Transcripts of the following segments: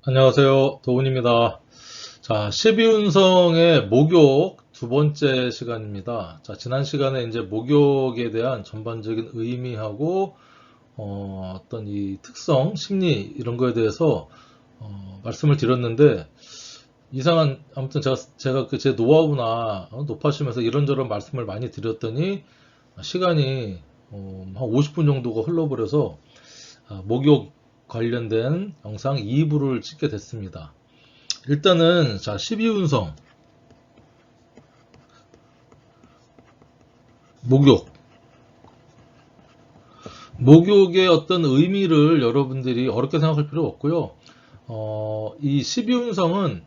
안녕하세요. 도훈입니다. 자, 12운성의 목욕 두 번째 시간입니다. 자, 지난 시간에 이제 목욕에 대한 전반적인 의미하고, 어떤 이 특성, 심리, 이런 거에 대해서, 말씀을 드렸는데, 아무튼 제가 그 제 노하우나, 높아시면서 이런저런 말씀을 많이 드렸더니, 시간이, 한 50분 정도가 흘러버려서, 목욕 관련된 영상 2부를 찍게 됐습니다. 일단은 자 12운성 목욕 목욕의 어떤 의미를 여러분들이 어렵게 생각할 필요 없고요. 이 12운성은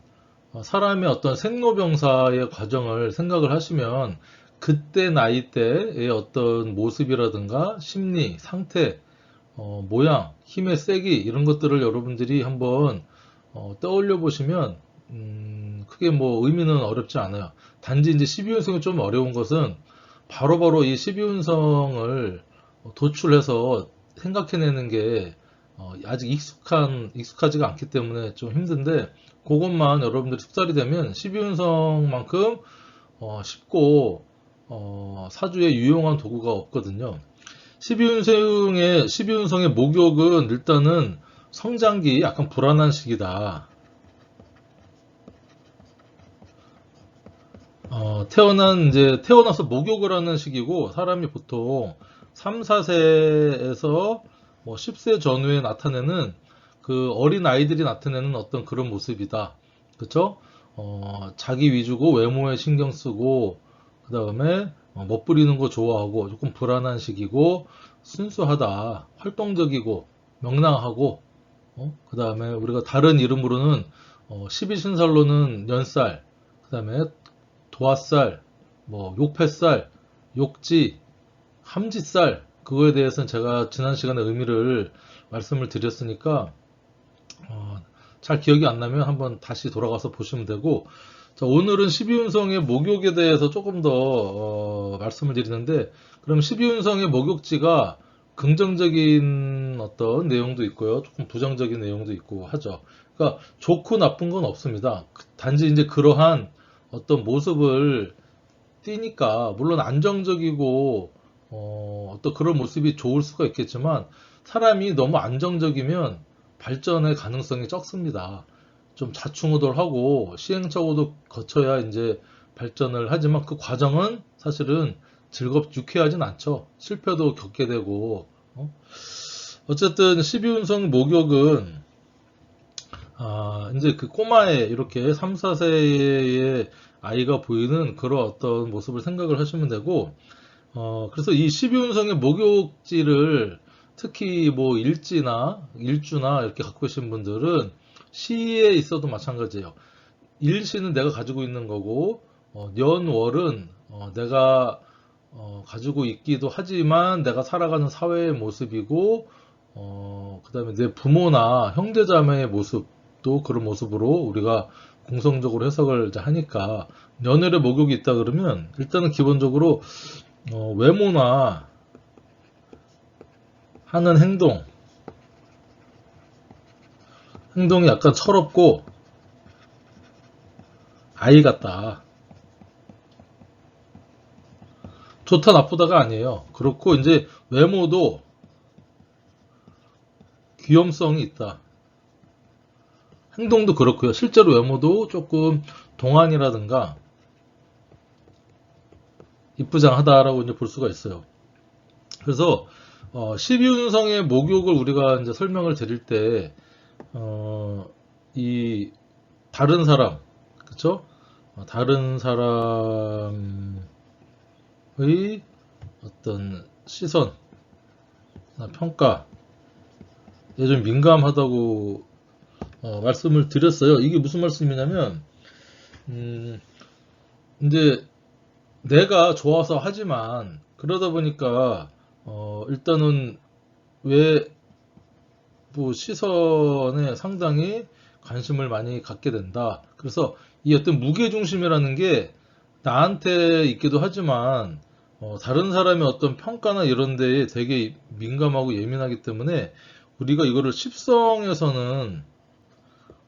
사람의 어떤 생로병사의 과정을 생각을 하시면 그때 나이 때의 어떤 모습이라든가 심리, 상태, 모양, 힘의 세기 이런 것들을 여러분들이 한번 떠올려 보시면 크게 뭐 의미는 어렵지 않아요. 단지 이제 12운성이 좀 어려운 것은 바로바로 이 12운성을 도출해서 생각해내는 게 아직 익숙하지가 않기 때문에 좀 힘든데 그것만 여러분들이 숙달이 되면 12운성만큼 쉽고 사주에 유용한 도구가 없거든요. 12운성의 목욕은 일단은 성장기 약간 불안한 시기다. 태어나서 목욕을 하는 시기고, 사람이 보통 3, 4세에서 뭐 10세 전후에 나타내는 그 어린 아이들이 나타내는 어떤 그런 모습이다. 그쵸? 자기 위주고 외모에 신경 쓰고, 그 다음에 멋부리는 거 좋아하고, 조금 불안한 시기고, 순수하다, 활동적이고, 명랑하고, 그 다음에 우리가 다른 이름으로는 12신살로는 연살, 그 다음에 도화살, 뭐 욕패살, 욕지, 함지살 그거에 대해서는 제가 지난 시간에 의미를 말씀을 드렸으니까 잘 기억이 안 나면 한번 다시 돌아가서 보시면 되고 자, 오늘은 12운성의 목욕에 대해서 조금 더 말씀을 드리는데 그럼 12운성의 목욕지가 긍정적인 어떤 내용도 있고요. 조금 부정적인 내용도 있고 하죠. 그러니까 좋고 나쁜 건 없습니다. 단지 이제 그러한 어떤 모습을 띄니까 물론 안정적이고 어떤 그런 모습이 좋을 수가 있겠지만 사람이 너무 안정적이면 발전의 가능성이 적습니다. 좀 좌충우돌하고 시행착오도 거쳐야 이제 발전을 하지만 그 과정은 사실은 유쾌하진 않죠. 실패도 겪게 되고 어쨌든 12운성 목욕은 이제 그 꼬마에 이렇게 3, 4세의 아이가 보이는 그런 어떤 모습을 생각을 하시면 되고, 그래서 이 12운성의 목욕지를 특히 뭐 일주나 이렇게 갖고 계신 분들은 시에 있어도 마찬가지예요. 일시는 내가 가지고 있는 거고, 년월은 내가 가지고 있기도 하지만 내가 살아가는 사회의 모습이고, 그 다음에 내 부모나 형제자매의 모습도 그런 모습으로 우리가 공성적으로 해석을 이제 하니까 연혈의 목욕이 있다 그러면 일단은 기본적으로 외모나 하는 행동이 약간 철없고 아이 같다. 좋다 나쁘다가 아니에요. 그렇고 이제 외모도 귀염성이 있다. 행동도 그렇고요. 실제로 외모도 조금 동안이라든가 이쁘장하다라고 이제 볼 수가 있어요. 그래서 12운성의 목욕을 우리가 이제 설명을 드릴 때 이 다른 사람, 그쵸? 다른 사람의 어떤 시선, 평가에 좀 민감하다고 말씀을 드렸어요. 이게 무슨 말씀이냐면 이제 내가 좋아서 하지만 그러다 보니까 일단은 외부 시선에 상당히 관심을 많이 갖게 된다. 그래서 이 어떤 무게중심이라는 게 나한테 있기도 하지만 다른 사람의 어떤 평가나 이런 데에 되게 민감하고 예민하기 때문에 우리가 이거를 십성에서는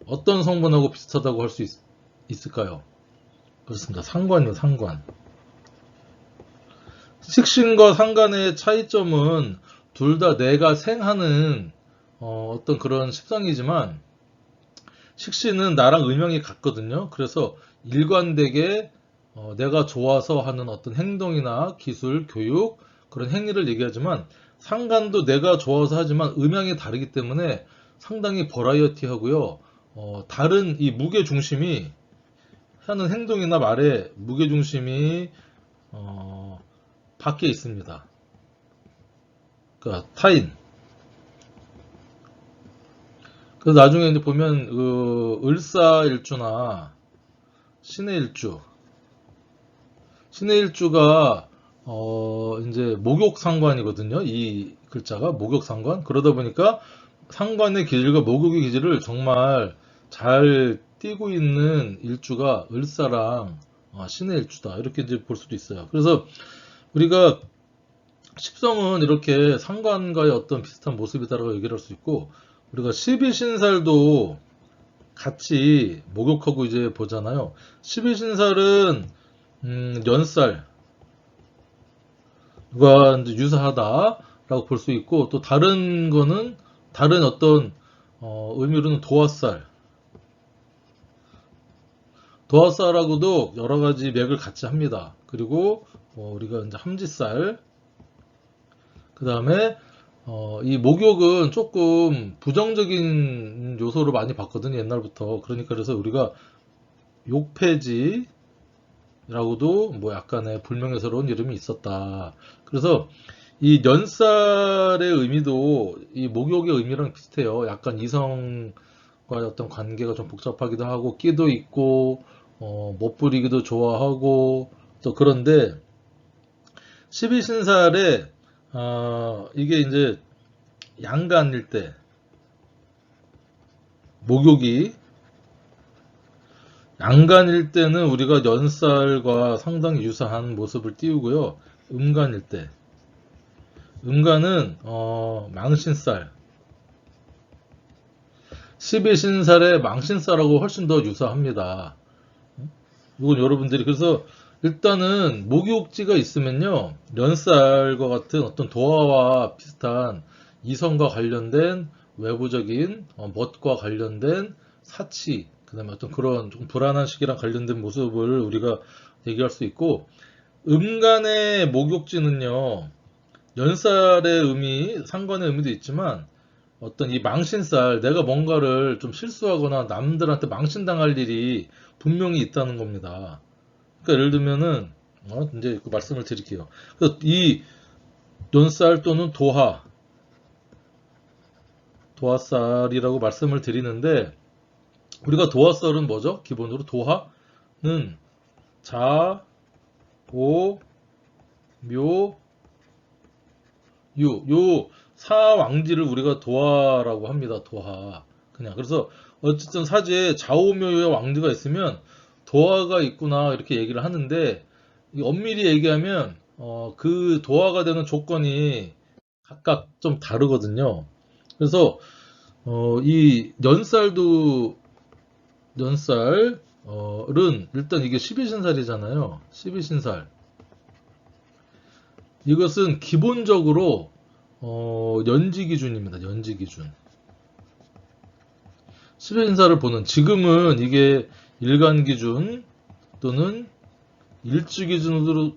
어떤 성분하고 비슷하다고 할 수 있을까요? 그렇습니다. 상관이요, 상관. 식신과 상관의 차이점은 둘 다 내가 생하는 어떤 그런 식성이지만 식신은 나랑 음영이 같거든요. 그래서 일관되게 내가 좋아서 하는 어떤 행동이나 기술, 교육 그런 행위를 얘기하지만 상관도 내가 좋아서 하지만 음양이 다르기 때문에 상당히 버라이어티하고요. 다른 이 무게 중심이 하는 행동이나 말에 무게 중심이 밖에 있습니다. 그러니까 타인. 그래서 나중에 이제 보면 그 을사일주나 신의 일주, 신의 일주가 이제 목욕상관이거든요. 이 글자가 목욕상관. 그러다 보니까 상관의 기질과 목욕의 기질을 정말 잘 띄고 있는 일주가 을사랑 신의 일주다. 이렇게 이제 볼 수도 있어요. 그래서 우리가 십성은 이렇게 상관과의 어떤 비슷한 모습이다라고 얘기를 할 수 있고, 우리가 십이신살도 같이 목욕하고 이제 보잖아요. 십이신살은 연살과 이제 유사하다라고 볼 수 있고, 또 다른 거는 다른 어떤 의미로는 도화살, 도화살하고도 여러 가지 맥을 같이 합니다. 그리고 우리가 이제 함지살, 그 다음에 이 목욕은 조금 부정적인 요소로 많이 봤거든요, 옛날부터. 그러니까 그래서 우리가 욕폐지라고도 뭐 약간의 불명예스러운 이름이 있었다. 그래서 이 연살의 의미도 이 목욕의 의미랑 비슷해요. 약간 이성과의 어떤 관계가 좀 복잡하기도 하고 끼도 있고 멋부리기도 좋아하고 또 그런데 십이신살에 이게 이제 양간일 때 목욕이 양간일 때는 우리가 연살과 상당히 유사한 모습을 띄우고요. 음간일 때 음간은 망신살, 십이신살의 망신살하고 훨씬 더 유사합니다. 이건 여러분들이 그래서 일단은 목욕지가 있으면요, 연살과 같은 어떤 도화와 비슷한 이성과 관련된 외부적인 멋과 관련된 사치, 그 다음에 어떤 그런 좀 불안한 시기랑 관련된 모습을 우리가 얘기할 수 있고, 음간의 목욕지는요, 연살의 의미, 상관의 의미도 있지만 어떤 이 망신살, 내가 뭔가를 좀 실수하거나 남들한테 망신당할 일이 분명히 있다는 겁니다. 그러니까 예를 들면은 이제 그 말씀을 드릴게요. 그래서 이 연살 또는 도화살이라고 말씀을 드리는데, 우리가 도화살은 뭐죠? 기본으로 도화는 자, 오, 묘, 유, 요 사왕지를 우리가 도화라고 합니다. 도화. 그냥 그래서 어쨌든 사지에 좌오묘의 왕지가 있으면 도화가 있구나 이렇게 얘기를 하는데, 엄밀히 얘기하면 그 도화가 되는 조건이 각각 좀 다르거든요. 그래서 이 연살은 일단 이게 12신살이잖아요. 12신살. 이것은 기본적으로 연지 기준입니다. 연지 기준. 12신살을 보는, 지금은 이게 일간 기준 또는 일지 기준으로도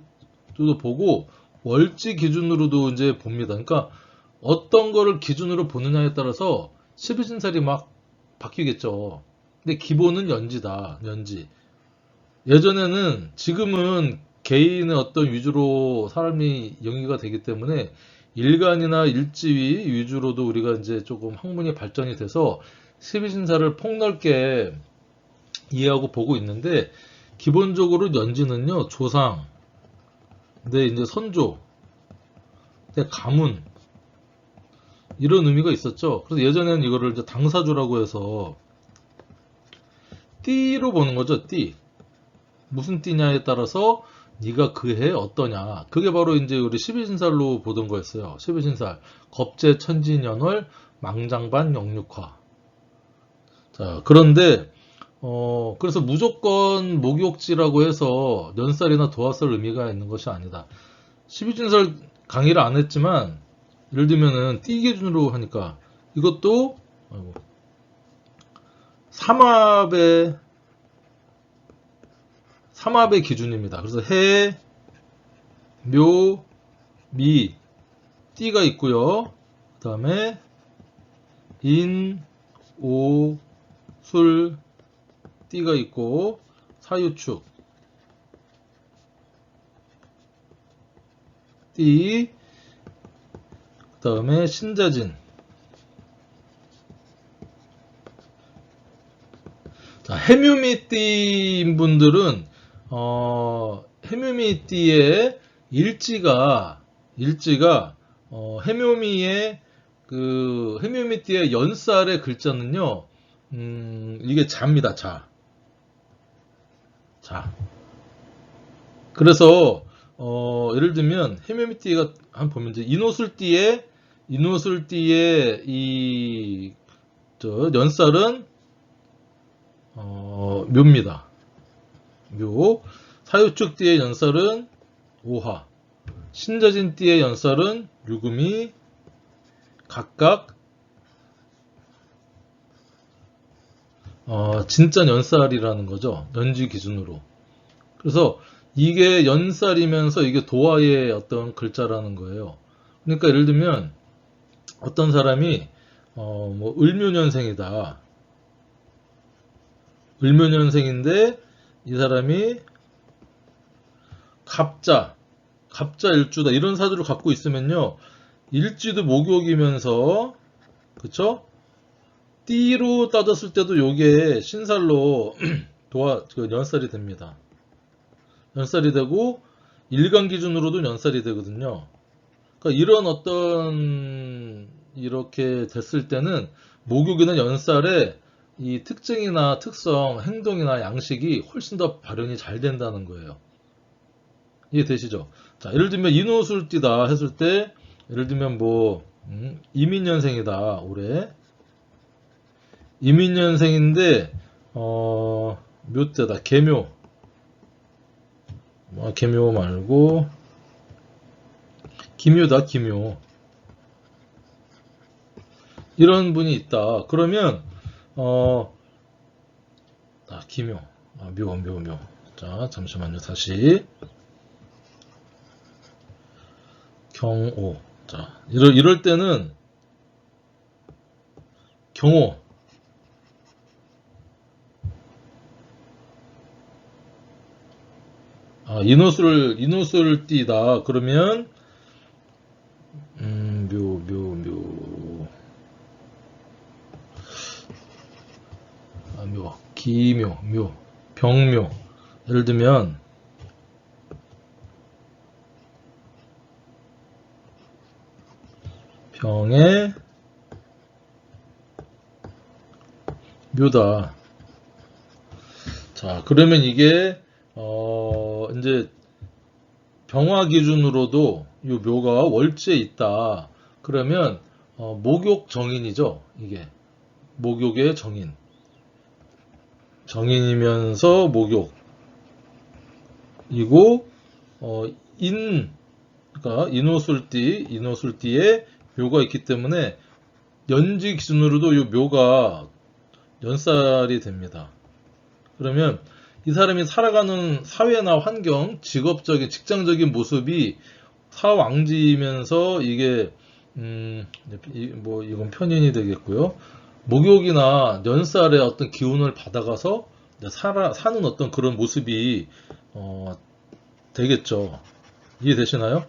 보고 월지 기준으로도 이제 봅니다. 그러니까 어떤 거를 기준으로 보느냐에 따라서 12신살이 막 바뀌겠죠. 근데 기본은 연지다. 연지. 예전에는, 지금은 개인의 어떤 위주로 사람이 영위가 되기 때문에 일간이나 일지위 위주로도 우리가 이제 조금 학문이 발전이 돼서 12신사를 폭넓게 이해하고 보고 있는데, 기본적으로 연지는요, 조상, 내 이제 선조, 내 가문, 이런 의미가 있었죠. 그래서 예전에는 이거를 이제 당사주라고 해서 띠로 보는 거죠. 띠. 무슨 띠냐에 따라서 네가 그 해 어떠냐. 그게 바로 이제 우리 12신살로 보던 거였어요. 12신살. 겁재 천진연월 망장반 영육화. 자, 그런데 그래서 무조건 목욕지라고 해서 연살이나 도화살 의미가 있는 것이 아니다. 12진설 강의를 안 했지만 예를 들면은 띠 기준으로 하니까 이것도 삼합의 기준입니다. 그래서 해, 묘, 미, 띠가 있고요. 그 다음에 인, 오, 술, 띠가 있고 사유축, 띠, 그 다음에 신자진. 자, 해묘미띠인 분들은 해묘미띠의 일지가 해묘미의 그 해묘미띠의 연살의 글자는요, 이게 자입니다. 자. 그래서 예를 들면 해묘미띠가 한 보면 이제 인호술띠의 이 연살은 묘입니다. 묘. 사유축띠의 연살은 오화. 신자진띠의 연살은 유금이 각각 진짜 연살이라는 거죠. 연지 기준으로. 그래서 이게 연살이면서 이게 도화의 어떤 글자라는 거예요. 그러니까 예를 들면 어떤 사람이 뭐 을묘년생이다. 을묘년생인데 이 사람이 갑자 일주다 이런 사주를 갖고 있으면요, 일지도 목욕이면서 그쵸? 띠로 따졌을 때도 요게 신살로 연살이 됩니다. 연살이 되고 일간 기준으로도 연살이 되거든요. 그러니까 이런 어떤 이렇게 됐을 때는 목욕이나 연살의 이 특징이나 특성, 행동이나 양식이 훨씬 더 발현이 잘 된다는 거예요. 이해되시죠? 자, 예를 들면 인호술띠다 했을 때, 예를 들면 뭐 이민년생이다 올해. 이민년생인데 묘때다. 계묘. 계묘 말고 기묘다. 기묘. 이런 분이 있다. 그러면 기묘. 묘. 자, 잠시만요. 다시 경오. 자, 이럴 때는 경오. 인호술을 띠다. 그러면 기묘, 병묘. 예를 들면 병의 묘다. 자, 그러면 이게 이제 병화 기준으로도 이 묘가 월지에 있다. 그러면 목욕 정인이죠. 이게 목욕의 정인이면서 목욕이고 그러니까 인호술띠에 묘가 있기 때문에 연지 기준으로도 이 묘가 연살이 됩니다. 그러면 이 사람이 살아가는 사회나 환경, 직업적인, 직장적인 모습이 사왕지면서 이게 이건 편인이 되겠고요. 목욕이나 연살의 어떤 기운을 받아가서 사는 어떤 그런 모습이 되겠죠. 이해되시나요?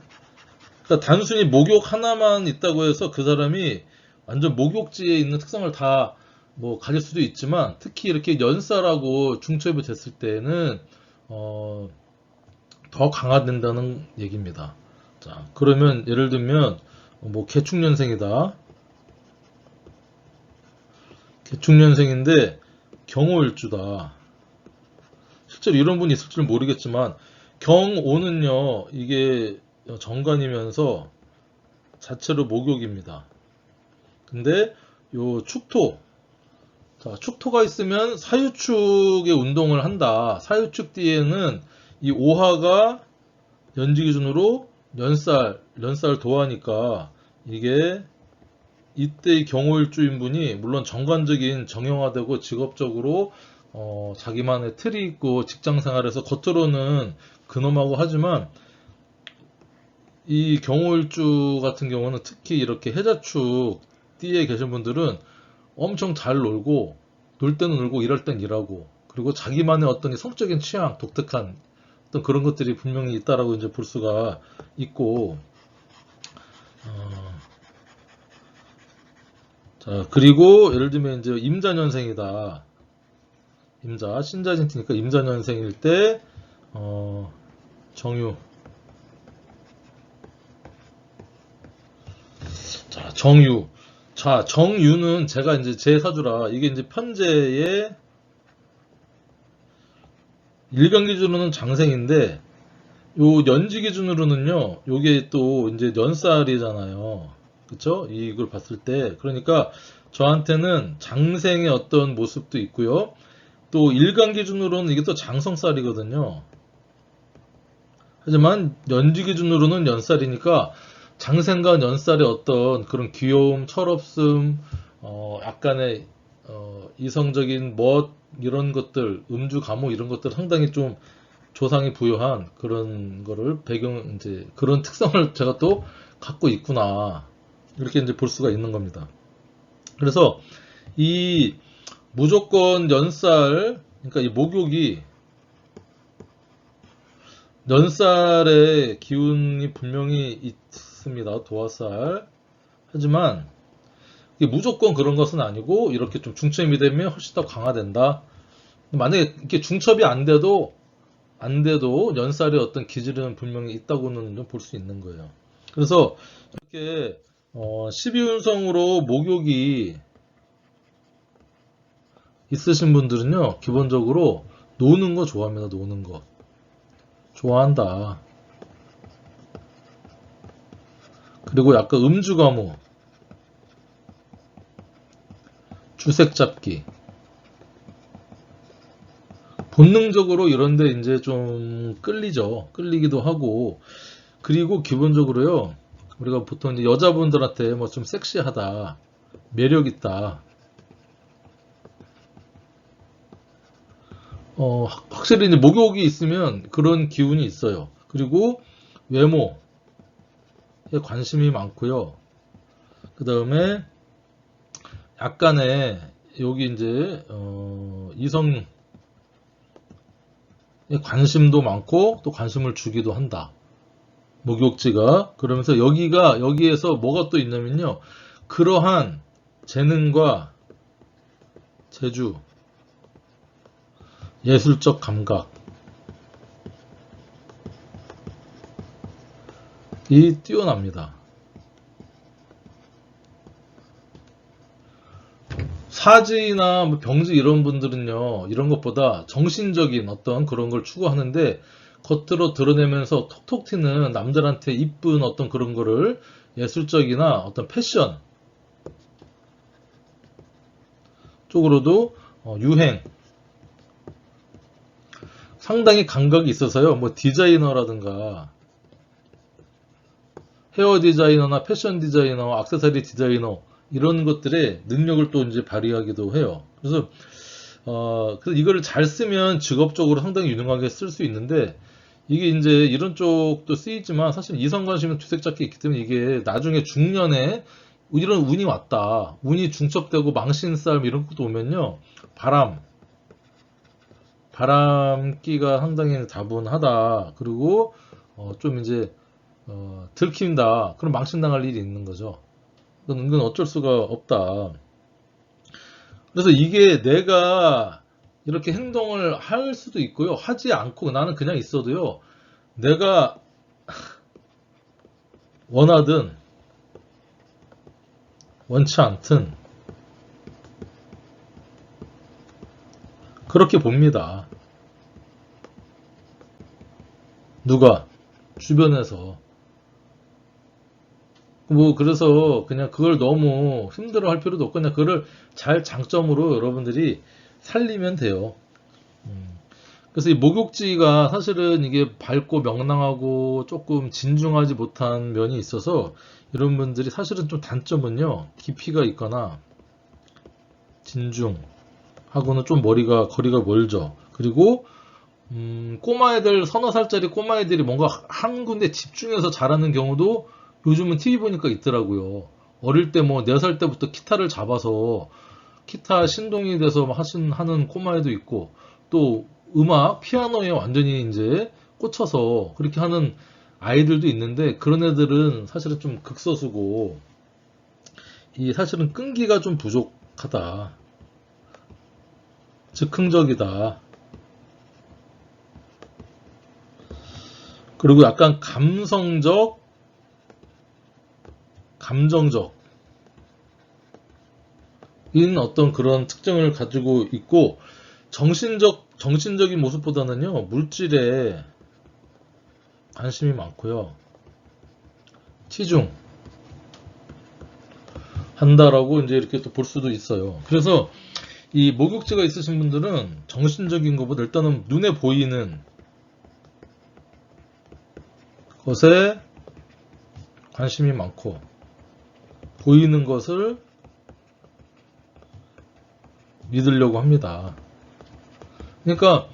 그러니까 단순히 목욕 하나만 있다고 해서 그 사람이 완전 목욕지에 있는 특성을 다 가질 수도 있지만, 특히 이렇게 연살하고 중첩이 됐을 때는 더 강화된다는 얘기입니다. 자, 그러면 예를 들면 개축년생이다. 개축년생인데 경오일주다. 실제로 이런 분이 있을 줄 모르겠지만 경오는요, 이게 정관이면서 자체로 목욕입니다. 근데 요 축토 자, 축토가 있으면 사유축의 운동을 한다. 사유축 뒤에는 이 오화가 연지 기준으로 연살 도하니까 이게 이때의 경호일주인분이 물론 정관적인 정형화되고 직업적으로 자기만의 틀이 있고 직장 생활에서 겉으로는 근엄하고 하지만 이 경호일주 같은 경우는 특히 이렇게 해자축 띠에 계신 분들은 엄청 잘 놀고 놀 때는 놀고 일할 땐 일하고 그리고 자기만의 어떤 성적인 취향, 독특한 어떤 그런 것들이 분명히 있다라고 이제 볼 수가 있고 자 그리고 예를 들면 이제 임자년생이다. 임자 신자진티니까 임자년생일 때 정유 자 정유 자 정유는 제가 이제 제 사주라 이게 이제 편제의 일간 기준으로는 장생인데 요 연지 기준으로는요 요게 또 이제 연살이잖아요 그쵸 이걸 봤을 때 그러니까 저한테는 장생의 어떤 모습도 있고요 또 일간 기준으로는 이게 또 장성살이거든요 하지만 연지 기준으로는 연살이니까 장생과 연살의 어떤 그런 귀여움, 철없음, 약간의 이성적인 멋 이런 것들, 음주, 감호 이런 것들 상당히 좀 조상이 부여한 그런 거를 배경 이제 그런 특성을 제가 또 갖고 있구나 이렇게 이제 볼 수가 있는 겁니다. 그래서 이 무조건 연살, 그러니까 이 목욕이 연살의 기운이 분명히 있습니다. 도화살. 하지만 이게 무조건 그런 것은 아니고 이렇게 좀 중첩이 되면 훨씬 더 강화된다. 만약에 이렇게 중첩이 안 돼도 연살의 어떤 기질은 분명히 있다고는 볼 수 있는 거예요. 그래서 이렇게 12운성으로 목욕이 있으신 분들은요 기본적으로 노는 거 좋아합니다. 노는 거 좋아한다. 그리고 약간 음주가무 주색 잡기 본능적으로 이런데 이제 좀 끌리죠. 끌리기도 하고 그리고 기본적으로요 우리가 보통 이제 여자분들한테 뭐 좀 섹시하다 매력 있다 확실히 이제 목욕이 있으면 그런 기운이 있어요. 그리고 외모에 관심이 많고요. 그 다음에 약간의 여기 이제 이성에 관심도 많고 또 관심을 주기도 한다. 목욕지가 그러면서 여기에서 뭐가 또 있냐면요. 그러한 재능과 재주, 예술적 감각이 뛰어납니다. 사지나 뭐 병지 이런 분들은요 이런 것보다 정신적인 어떤 그런 걸 추구하는데 겉으로 드러내면서 톡톡 튀는 남들한테 이쁜 어떤 그런 거를 예술적이나 어떤 패션 쪽으로도 유행 상당히 감각이 있어서요 뭐 디자이너라든가 헤어 디자이너나 패션 디자이너 액세서리 디자이너 이런 것들의 능력을 또 이제 발휘하기도 해요. 그래서 이거를 잘 쓰면 직업적으로 상당히 유능하게 쓸 수 있는데 이게 이제 이런 쪽도 쓰이지만 사실 이성관심은 주색잡기 있기 때문에 이게 나중에 중년에 이런 운이 왔다. 운이 중첩되고 망신싸움 이런 것도 오면요. 바람기가 상당히 다분하다. 그리고 좀 이제 들킨다. 그럼 망신당할 일이 있는 거죠. 이건 어쩔 수가 없다. 그래서 이게 내가 이렇게 행동을 할 수도 있고요. 하지 않고 나는 그냥 있어도요. 내가 원하든 원치 않든 그렇게 봅니다. 누가? 주변에서. 뭐 그래서 그냥 그걸 너무 힘들어 할 필요도 없고 그냥 그거를 잘 장점으로 여러분들이 살리면 돼요. 음. 그래서 이 목욕지가 사실은 이게 밝고 명랑하고 조금 진중하지 못한 면이 있어서 이런 분들이 사실은 좀 단점은요, 깊이가 있거나 진중하고는 좀 머리가 거리가 멀죠. 그리고 꼬마애들, 서너 살짜리 꼬마애들이 뭔가 한 군데 집중해서 잘하는 경우도 요즘은 TV 보니까 있더라고요. 어릴 때 뭐 4살 때부터 기타를 잡아서 기타 신동이 돼서 하는 꼬마애도 있고, 또 음악, 피아노에 완전히 이제 꽂혀서 그렇게 하는 아이들도 있는데, 그런 애들은 사실은 좀 극소수고, 이 사실은 끈기가 좀 부족하다. 즉흥적이다. 그리고 약간 감성적, 감정적, 인 어떤 그런 특징을 가지고 있고, 정신적인 모습보다는요, 물질에 관심이 많고요. 치중한다라고 이제 이렇게 또 볼 수도 있어요. 그래서 이 목욕지가 있으신 분들은 정신적인 것보다 일단은 눈에 보이는 것에 관심이 많고, 보이는 것을 믿으려고 합니다. 그러니까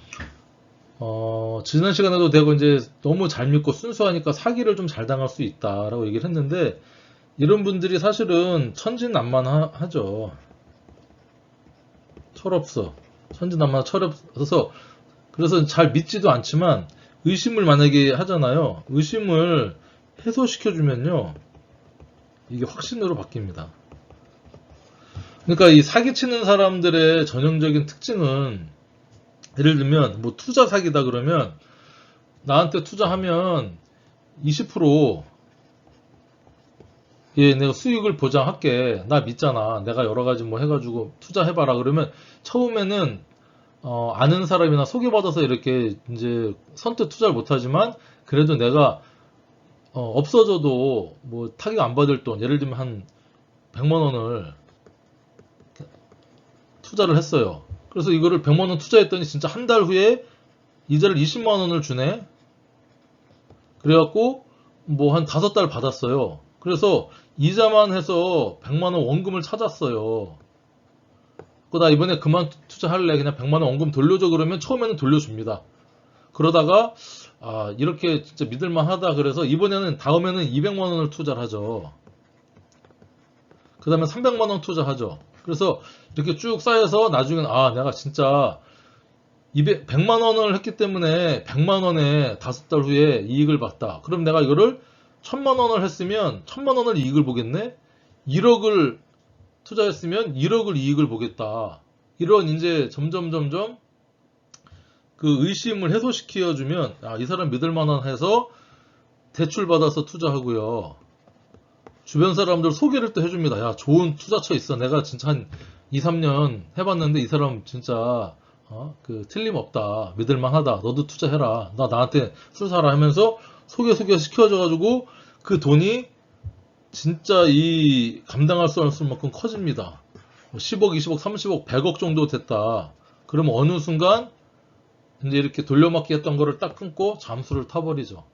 지난 시간에도 내가 이제 너무 잘 믿고 순수하니까 사기를 좀 잘 당할 수 있다라고 얘기를 했는데, 이런 분들이 사실은 천진난만하죠. 철없어. 천진난만 철없어서, 그래서 잘 믿지도 않지만 의심을 만약에 하잖아요. 의심을 해소시켜주면요, 이게 확신으로 바뀝니다. 그러니까 이 사기치는 사람들의 전형적인 특징은, 예를 들면 뭐 투자 사기다 그러면, 나한테 투자하면 20% 예, 내가 수익을 보장할게. 나 믿잖아. 내가 여러 가지 뭐 해가지고 투자해봐라. 그러면 처음에는 아는 사람이나 소개받아서 이렇게 이제 선뜻 투자를 못하지만, 그래도 내가 없어져도 뭐 타격 안 받을 돈, 예를 들면 한 100만 원을 투자를 했어요. 그래서 이거를 100만 원 투자했더니 진짜 한 달 후에 이자를 20만 원을 주네. 그래갖고 뭐 한 5달 받았어요. 그래서 이자만 해서 100만 원 원금을 찾았어요. 나 이번에 그만 투자할래. 그냥 100만 원 원금 돌려줘. 그러면 처음에는 돌려줍니다. 그러다가 이렇게 진짜 믿을만 하다 그래서 이번에는, 다음에는 200만 원을 투자를 하죠. 그 다음에 300만 원 투자하죠. 그래서 이렇게 쭉 쌓여서 나중에는 내가 진짜 100만 원을 했기 때문에 100만 원에 5달 후에 이익을 봤다. 그럼 내가 이거를 1000만 원을 했으면 1000만 원을 이익을 보겠네? 1억을 투자했으면 1억을 이익을 보겠다. 이런 이제 점점 그 의심을 해소시켜주면, 이 사람 믿을만한 해서 대출 받아서 투자하고요. 주변 사람들 소개를 또 해줍니다. 야, 좋은 투자처 있어. 내가 진짜 한 2, 3년 해봤는데 이 사람 진짜 틀림없다. 믿을만하다. 너도 투자해라. 나한테 술 사라 하면서 소개시켜줘가지고 그 돈이 진짜 이 감당할 수 없을 만큼 커집니다. 10억, 20억, 30억, 100억 정도 됐다. 그러면 어느 순간 이제 이렇게 돌려막기 했던 거를 딱 끊고 잠수를 타버리죠.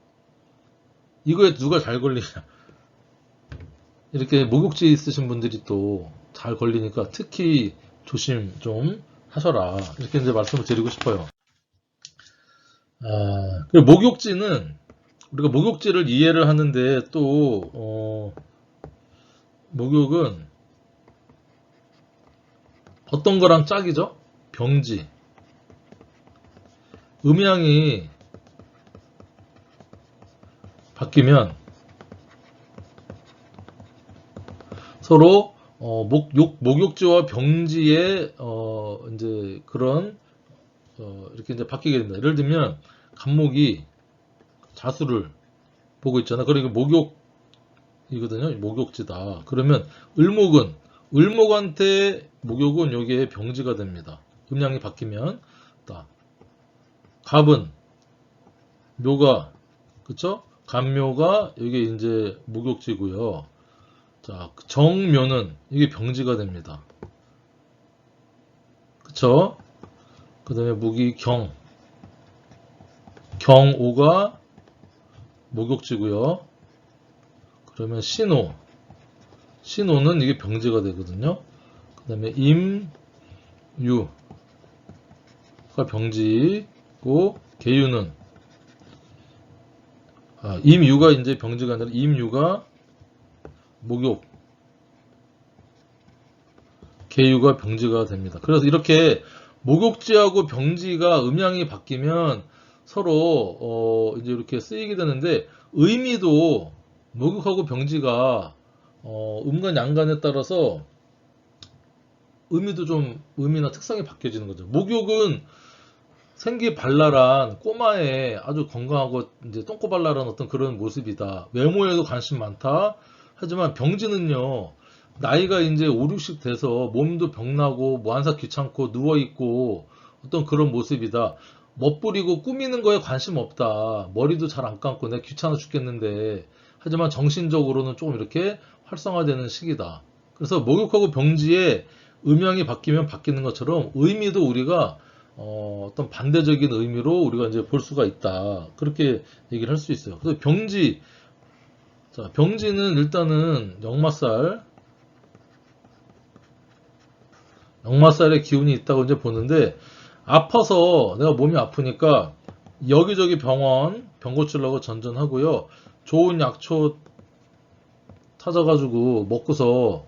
이거에 누가 잘 걸리냐. 이렇게 목욕지 있으신 분들이 또 잘 걸리니까 특히 조심 좀 하셔라. 이렇게 이제 말씀을 드리고 싶어요. 그리고 목욕지는, 우리가 목욕지를 이해를 하는데 또, 목욕은 어떤 거랑 짝이죠? 병지. 음양이 바뀌면 서로 목욕지와 병지의 이제 그런 이렇게 이제 바뀌게 됩니다. 예를 들면 간목이 자수를 보고 있잖아. 그러니까 목욕이거든요. 목욕지다. 그러면 을목한테 목욕은 여기에 병지가 됩니다. 음양이 바뀌면. 갑은 묘가, 그쵸? 간묘가 여기 이제 목욕지고요. 자, 정묘는 이게 병지가 됩니다. 그쵸? 그 다음에 무기 경오가 목욕지고요. 그러면 신오는 이게 병지가 되거든요. 그 다음에 임유가 병지고 계유는 임유가 이제 병지가 아니라 임유가 목욕, 계유가 병지가 됩니다. 그래서 이렇게 목욕지하고 병지가 음양이 바뀌면 서로 이제 이렇게 쓰이게 되는데 의미도 목욕하고 병지가 음간 양간에 따라서 의미도 좀 의미나 특성이 바뀌어지는 거죠. 목욕은 생기발랄한 꼬마의 아주 건강하고 이제 똥꼬발랄한 어떤 그런 모습이다. 외모에도 관심 많다. 하지만 병지는요, 나이가 이제 5, 60 돼서 몸도 병나고 뭐 한사 귀찮고 누워있고 어떤 그런 모습이다. 멋부리고 꾸미는 거에 관심 없다. 머리도 잘 안 감고 내가 귀찮아 죽겠는데. 하지만 정신적으로는 조금 이렇게 활성화되는 시기다. 그래서 목욕하고 병지의 음양이 바뀌면 바뀌는 것처럼 의미도 우리가 어떤 반대적인 의미로 우리가 이제 볼 수가 있다. 그렇게 얘기를 할 수 있어요. 그래서 병지, 자, 병지는 일단은 역마살의 기운이 있다고 이제 보는데, 아파서 내가 몸이 아프니까 여기저기 병 고치려고 전전하고요. 좋은 약초 찾아가지고 먹고서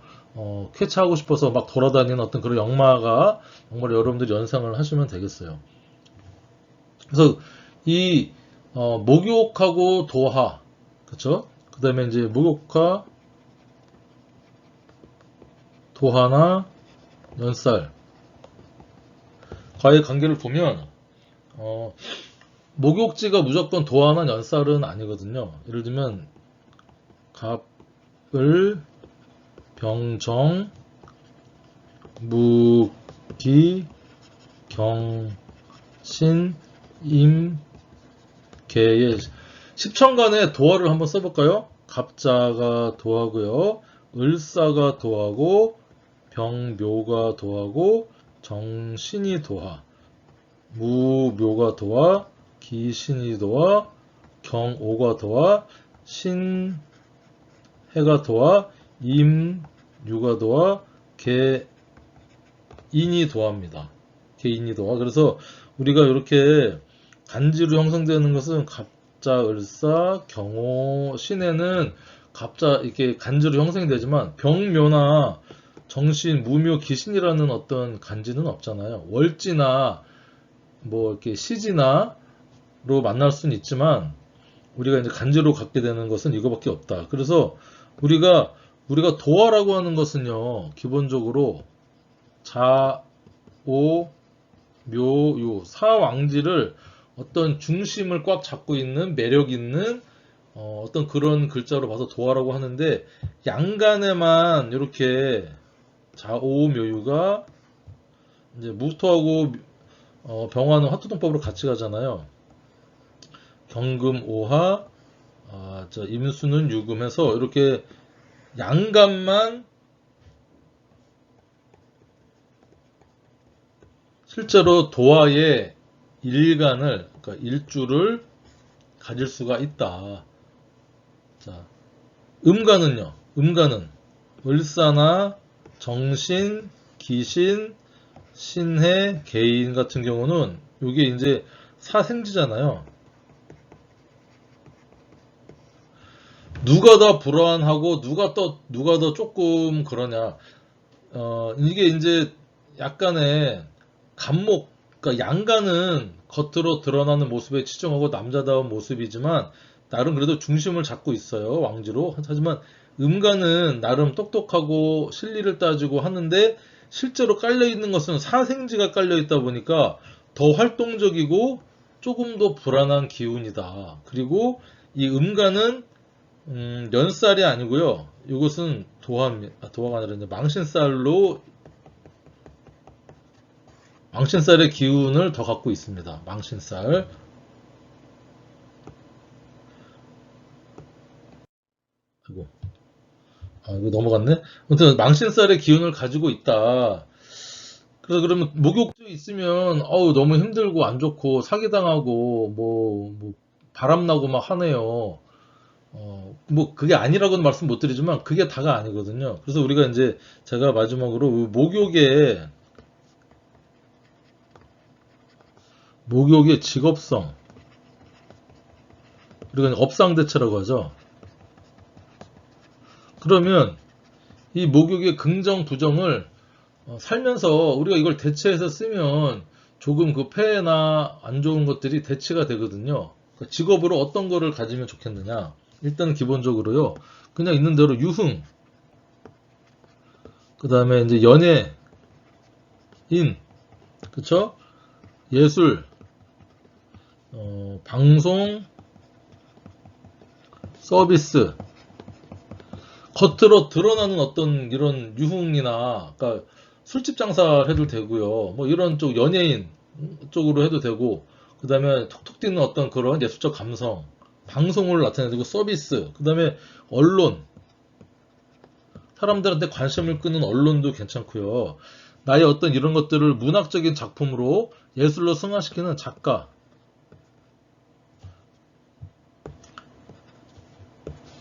쾌차하고 싶어서 막 돌아다니는 어떤 그런 역마가 정말 여러분들이 연상을 하시면 되겠어요. 그래서 이 목욕하고 도화, 그쵸? 그 다음에 이제 목욕과 도화나 연살 과의 관계를 보면 목욕지가 무조건 도화나 연살은 아니거든요. 예를 들면 갑을 병정 무기 경신 임계의 십천간의 도화를 한번 써볼까요? 갑자가 도화고요, 을사가 도화고, 병묘가 도화고, 정신이 도화, 무묘가 도화, 기신이 도화, 경오가 도화, 신해가 도화, 임유가 도화, 개인이 도화입니다. 개인이 도화. 그래서 우리가 이렇게 간지로 형성되는 것은 갑자, 을사, 경오, 신해는 갑자 이렇게 간지로 형성이 되지만 병묘나 정신, 무묘, 기신이라는 어떤 간지는 없잖아요. 월지나 뭐 이렇게 시지나로 만날 수는 있지만 우리가 이제 간지로 갖게 되는 것은 이거밖에 없다. 그래서 우리가 도화라고 하는 것은요, 기본적으로 자, 오, 묘, 유, 사왕지를 어떤 중심을 꽉 잡고 있는 매력 있는 어떤 그런 글자로 봐서 도화라고 하는데, 양간에만 이렇게 자오 묘유가 이제 무토하고 병화는 화투동법으로 같이 가잖아요. 경금 오하, 임수는 유금해서 이렇게 양간만 실제로 도화의 일간을, 그러니까 일주를 가질 수가 있다. 자, 음간은 을사나 정신, 기신, 신해, 개인 같은 경우는 이게 이제 사생지잖아요. 누가 더 불안하고 누가 더 조금 그러냐. 이게 이제 약간의 간목, 그러니까 양간은 겉으로 드러나는 모습에 치중하고 남자다운 모습이지만 나름 그래도 중심을 잡고 있어요, 왕지로. 하지만 음간은 나름 똑똑하고 실리를 따지고 하는데 실제로 깔려 있는 것은 사생지가 깔려 있다 보니까 더 활동적이고 조금 더 불안한 기운이다. 그리고 이 음간은 연살이 아니고요. 이것은 도화가 아니라 이제 망신살의 기운을 더 갖고 있습니다. 망신살. 그리고 이거 넘어갔네. 아무튼 망신살의 기운을 가지고 있다. 그래서 그러면 목욕지 있으면 너무 힘들고 안 좋고 사기당하고 뭐 바람나고 막 하네요. 뭐 그게 아니라고는 말씀 못 드리지만 그게 다가 아니거든요. 그래서 우리가 이제 제가 마지막으로 목욕의 직업성, 그리고 업상대체라고 하죠. 그러면 이 목욕의 긍정 부정을 살면서 우리가 이걸 대체해서 쓰면 조금 그 폐해나 안 좋은 것들이 대체가 되거든요. 그러니까 직업으로 어떤 거를 가지면 좋겠느냐. 일단은 기본적으로요. 그냥 있는 대로 유흥, 그 다음에 이제 연예인, 그쵸? 예술, 방송, 서비스, 겉으로 드러나는 어떤 이런 유흥이나, 그러니까 술집 장사 해도 되고요. 뭐 이런 쪽 연예인 쪽으로 해도 되고, 그 다음에 톡톡 튀는 어떤 그런 예술적 감성, 방송을 나타내고 서비스, 그 다음에 언론, 사람들한테 관심을 끄는 언론도 괜찮고요. 나의 어떤 이런 것들을 문학적인 작품으로 예술로 승화시키는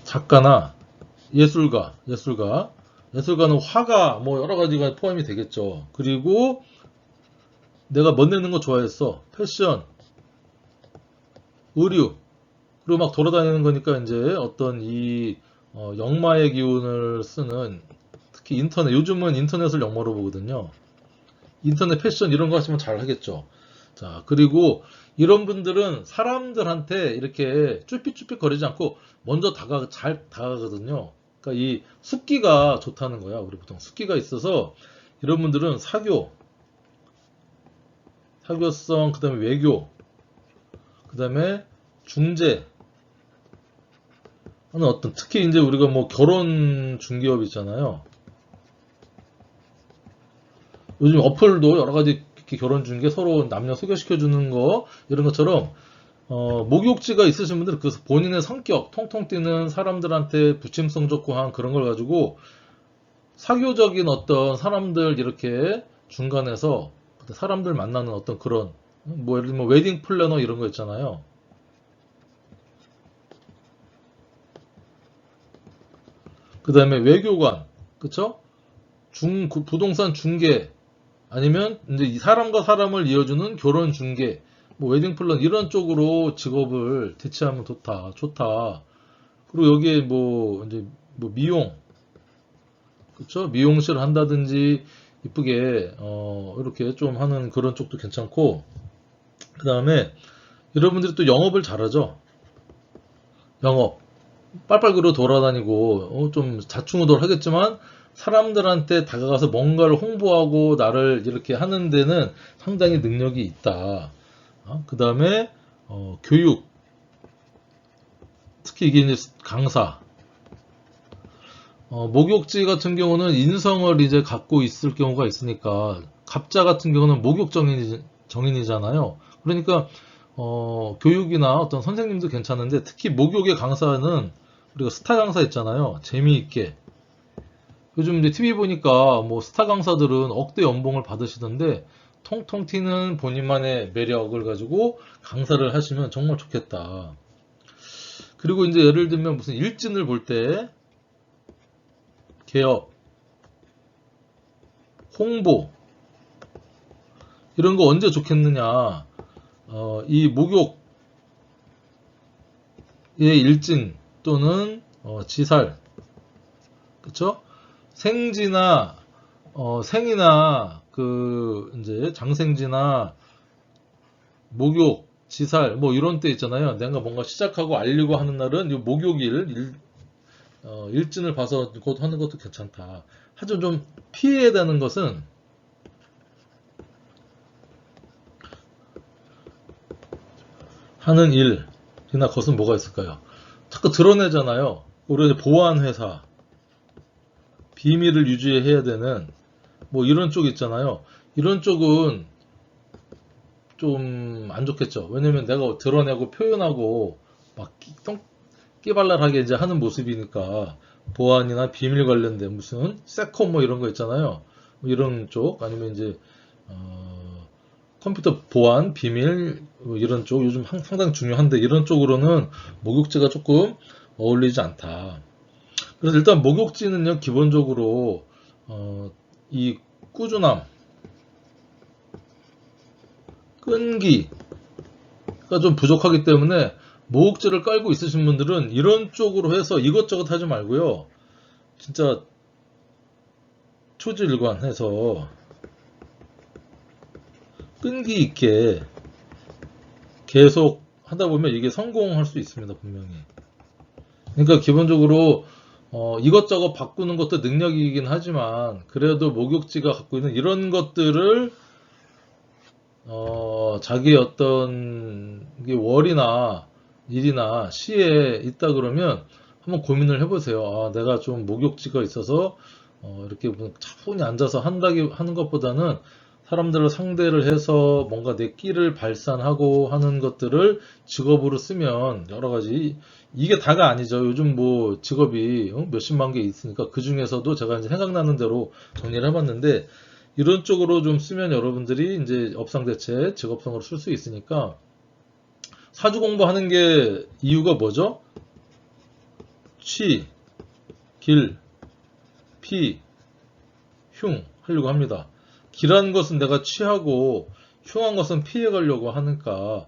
작가나 예술가는 화가 뭐 여러 가지가 포함이 되겠죠. 그리고 내가 멋내는 거 좋아했어. 패션, 의류, 그리고 막 돌아다니는 거니까 이제 어떤 이 영마의 기운을 쓰는, 특히 인터넷, 요즘은 인터넷을 영마로 보거든요. 인터넷 패션 이런 거 하시면 잘 하겠죠. 자, 그리고 이런 분들은 사람들한테 이렇게 쭈삣쭈삣 거리지 않고 먼저 잘 다가가거든요. 그러니까 이 숙기가 좋다는 거야. 우리 보통 숙기가 있어서 이런 분들은 사교성, 그 다음에 외교, 그 다음에 중재 하는 어떤, 특히 이제 우리가 뭐 결혼 중개업 있잖아요. 요즘 어플도 여러 가지 이렇게 결혼 중개 서로 남녀 소개시켜주는 거, 이런 것처럼 목욕지가 있으신 분들은 그 본인의 성격, 통통 튀는 사람들한테 부침성 좋고 한 그런 걸 가지고 사교적인 어떤 사람들 이렇게 중간에서 사람들 만나는 어떤 그런, 뭐 예를 들면 웨딩 플래너 이런 거 있잖아요. 그 다음에 외교관, 그쵸? 부동산 중개, 아니면 이제 이 사람과 사람을 이어주는 결혼 중개, 뭐 웨딩 플래너 이런 쪽으로 직업을 대체하면 좋다. 그리고 여기에 뭐 이제 뭐 미용, 그쵸? 미용실 한다든지 이쁘게 이렇게 좀 하는 그런 쪽도 괜찮고, 그 다음에 여러분들이 또 영업을 잘하죠. 영업 빨빨그로 돌아다니고 좀 자충우돌 하겠지만 사람들한테 다가가서 뭔가를 홍보하고 나를 이렇게 하는 데는 상당히 능력이 있다. 그 다음에 교육, 특히 이게 이제 강사, 목욕지 같은 경우는 인성을 이제 갖고 있을 경우가 있으니까, 갑자 같은 경우는 목욕 정인이잖아요. 그러니까 교육이나 어떤 선생님도 괜찮은데, 특히 목욕의 강사는 우리가 스타 강사 있잖아요. 재미있게. 요즘 이제 TV 보니까 뭐 스타 강사들은 억대 연봉을 받으시던데, 통통 튀는 본인만의 매력을 가지고 강사를 하시면 정말 좋겠다. 그리고 이제 예를 들면 무슨 일진을 볼 때 개업, 홍보 이런 거 언제 좋겠느냐? 이 목욕의 일진 또는 지살, 그쵸? 생지나 생이나 그 이제 장생지나 목욕, 지살 뭐 이런 때 있잖아요. 내가 뭔가 시작하고 알리고 하는 날은 이 목욕일 일진을 봐서 곧 하는 것도 괜찮다. 하지만 좀 피해야 되는 것은 하는 일이나 것은 뭐가 있을까요? 자꾸 드러내잖아요. 우리 보안 회사 비밀을 유지해야 되는 뭐 이런 쪽 있잖아요. 이런 쪽은 좀 안 좋겠죠. 왜냐면 내가 드러내고 표현하고 막 끼발랄하게 이제 하는 모습이니까 보안이나 비밀 관련된 무슨 세콤 뭐 이런 거 있잖아요. 뭐 이런 쪽 아니면 이제 컴퓨터 보안, 비밀 뭐 이런 쪽 요즘 상당히 중요한데 이런 쪽으로는 목욕지가 조금 어울리지 않다. 그래서 일단 목욕지는요 기본적으로 이 꾸준함, 끈기가 좀 부족하기 때문에 목욕지를 깔고 있으신 분들은 이런 쪽으로 해서 이것저것 하지 말고요. 진짜 초지일관해서 끈기 있게 계속 하다 보면 이게 성공할 수 있습니다, 분명히. 그러니까 기본적으로 이것저것 바꾸는 것도 능력이긴 하지만 그래도 목욕지가 갖고 있는 이런 것들을 자기의 어떤 이게 월이나 일이나 시에 있다 그러면 한번 고민을 해보세요. 아, 내가 좀 목욕지가 있어서 이렇게 뭐 차분히 앉아서 하는 것보다는 사람들을 상대를 해서 뭔가 내 끼를 발산하고 하는 것들을 직업으로 쓰면 여러 가지 이게 다가 아니죠. 요즘 뭐 직업이 몇십만 개 있으니까 그 중에서도 제가 이제 생각나는 대로 정리를 해봤는데 이런 쪽으로 좀 쓰면 여러분들이 이제 업상대체 직업성으로 쓸 수 있으니까 사주 공부하는 게 이유가 뭐죠? 취, 길, 피, 흉 하려고 합니다. 길한 것은 내가 취하고 흉한 것은 피해 가려고 하니까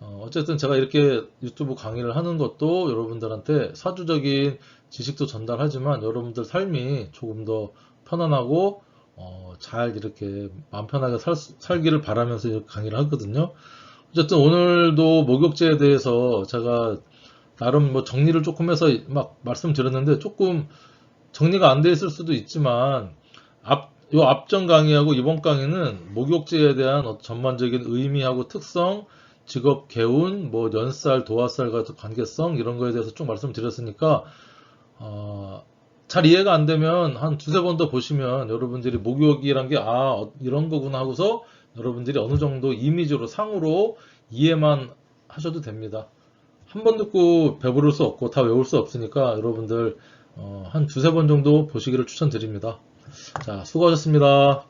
어쨌든 제가 이렇게 유튜브 강의를 하는 것도 여러분들한테 사주적인 지식도 전달하지만 여러분들 삶이 조금 더 편안하고 잘 이렇게 마음 편하게 살기를 바라면서 이렇게 강의를 하거든요. 어쨌든 오늘도 목욕제에 대해서 제가 나름 뭐 정리를 조금 해서 막 말씀드렸는데 조금 정리가 안 돼 있을 수도 있지만 요 앞전 강의하고 이번 강의는 목욕지에 대한 전반적인 의미하고 특성, 직업 개운, 뭐 연살, 도화살 같은 관계성 이런 거에 대해서 쭉 말씀드렸으니까 잘 이해가 안 되면 한 두세 번 더 보시면 여러분들이 목욕이란 게 이런 거구나 하고서 여러분들이 어느 정도 이미지로 상으로 이해만 하셔도 됩니다. 한 번 듣고 배부를 수 없고 다 외울 수 없으니까 여러분들 한 두세 번 정도 보시기를 추천드립니다. 자, 수고하셨습니다.